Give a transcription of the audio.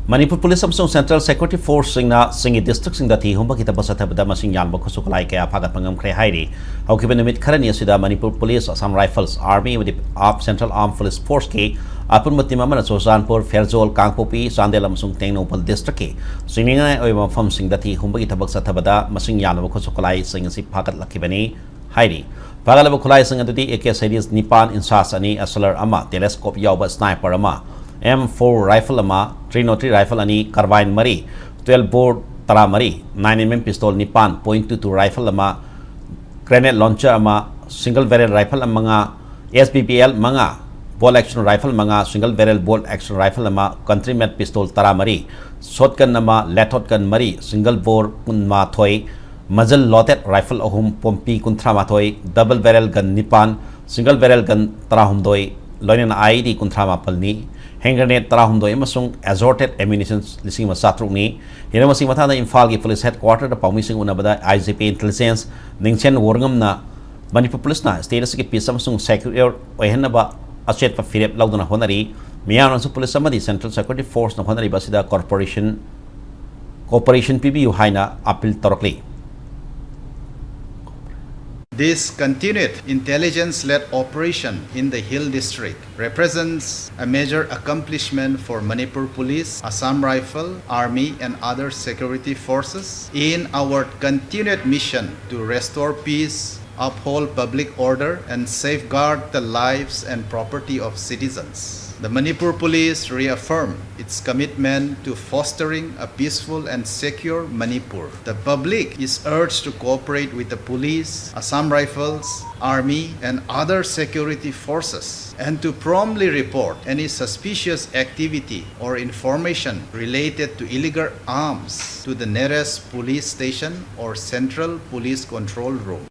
Manipur Police amsung Central Security Force singna singi district singda thi humba kita basa thabada masing yanba khusuklai kaya phagat pangam khre hairi haukiben numit kharani asida Manipur Police Assam Rifles Army with the Central Armed Police Force ke apun mutima mana Sosanpur Ferzol Kangpopi Sandel amsung Tengnopal district ke singinga oi mafam singda thi humba kita basa thabada masing yanba khusuklai singi si phagat lakibani hairi pagalaba khulai singa dudi AK series Nipan insas ani asalar ama telescope yawba sniper ama M4 rifle ama 303 rifle ani carbine mari 12 bore tara mari 9mm pistol nipan .22 rifle ama grenade launcher ama single barrel rifle ama SBPL manga ball action rifle manga single barrel bolt action rifle ama country made pistol tara mari shotgun ama shotgun mari single bore kunma thoi muzzle loaded rifle ahum pompi kunthra ma thoi double barrel gun nipan single barrel gun tara humdoi loinen ID kunthra ma palni hand grenade tarahumdoi amasung assorted ammunition lising masatruk ni hina masing mathana Imphal gi police headquarter da paumising unabada IGP intelligence ningchen warngam na Manipur police na status ki pisam sung secure ohenaba achet pa firep lauduna honari miyan su police amadi central security force na honari basida cooperation PBU haina appeal torokli. This continued intelligence-led operation in the Hill District represents a major accomplishment for Manipur Police, Assam Rifle, Army and other security forces in our continued mission to restore peace, uphold public order and safeguard the lives and property of citizens. The Manipur Police reaffirm its commitment to fostering a peaceful and secure Manipur. The public is urged to cooperate with the police, Assam Rifles, Army and other security forces and to promptly report any suspicious activity or information related to illegal arms to the nearest police station or central police control room.